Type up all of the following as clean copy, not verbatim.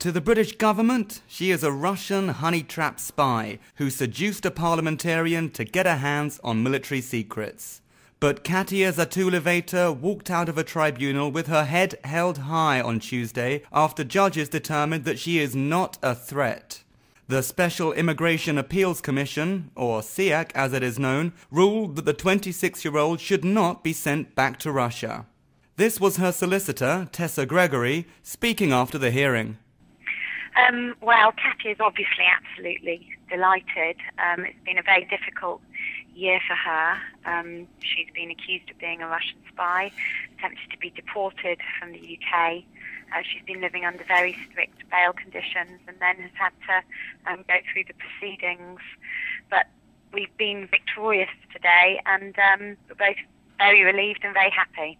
To the British government, she is a Russian honey-trap spy who seduced a parliamentarian to get her hands on military secrets. But Katia Zatuliveter walked out of a tribunal with her head held high on Tuesday after judges determined that she is not a threat. The Special Immigration Appeals Commission, or SIAC as it is known, ruled that the 26-year-old should not be sent back to Russia. This was her solicitor, Tessa Gregory, speaking after the hearing. Well, Katia is obviously absolutely delighted. It's been a very difficult year for her. She's been accused of being a Russian spy, attempted to be deported from the UK. She's been living under very strict bail conditions and then has had to go through the proceedings. But we've been victorious today and we're both very relieved and very happy.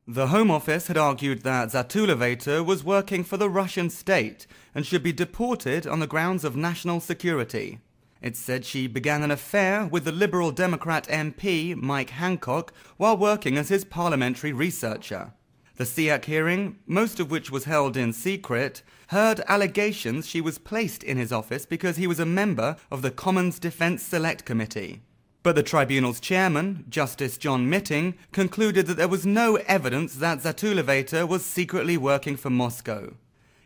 The Home Office had argued that Zatuliveter was working for the Russian state and should be deported on the grounds of national security. It said she began an affair with the Liberal Democrat MP Mike Hancock while working as his parliamentary researcher. The SIAC hearing, most of which was held in secret, heard allegations she was placed in his office because he was a member of the Commons Defence Select Committee. But the tribunal's chairman, Justice John Mitting, concluded that there was no evidence that Zatuliveter was secretly working for Moscow.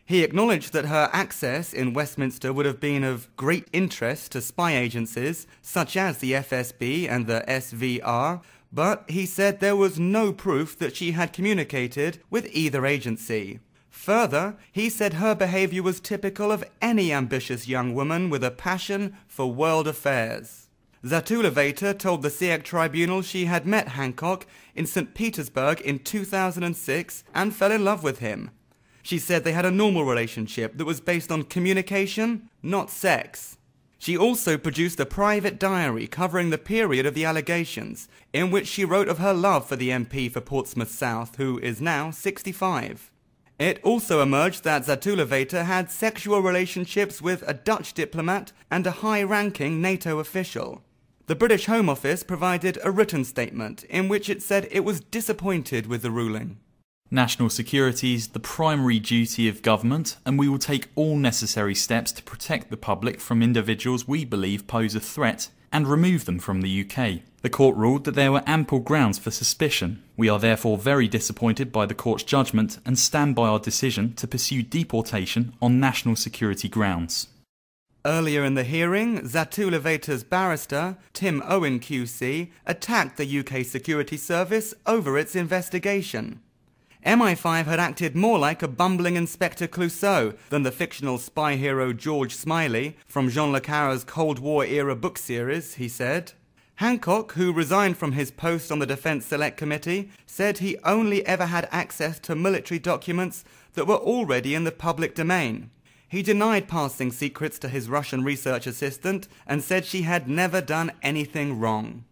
He acknowledged that her access in Westminster would have been of great interest to spy agencies, such as the FSB and the SVR, but he said there was no proof that she had communicated with either agency. Further, he said her behaviour was typical of any ambitious young woman with a passion for world affairs. Zatuliveter told the SIAC tribunal she had met Hancock in St. Petersburg in 2006 and fell in love with him. She said they had a normal relationship that was based on communication, not sex. She also produced a private diary covering the period of the allegations, in which she wrote of her love for the MP for Portsmouth South, who is now 65. It also emerged that Zatuliveter had sexual relationships with a Dutch diplomat and a high-ranking NATO official. The British Home Office provided a written statement in which it said it was disappointed with the ruling. National security is the primary duty of government, and we will take all necessary steps to protect the public from individuals we believe pose a threat and remove them from the UK. The court ruled that there were ample grounds for suspicion. We are therefore very disappointed by the court's judgment and stand by our decision to pursue deportation on national security grounds. Earlier in the hearing, Zatuliveter's barrister, Tim Owen QC, attacked the UK Security Service over its investigation. MI5 had acted more like a bumbling Inspector Clouseau than the fictional spy hero George Smiley from Jean le Carre's Cold War-era book series, he said. Hancock, who resigned from his post on the Defence Select Committee, said he only ever had access to military documents that were already in the public domain. He denied passing secrets to his Russian research assistant and said she had never done anything wrong.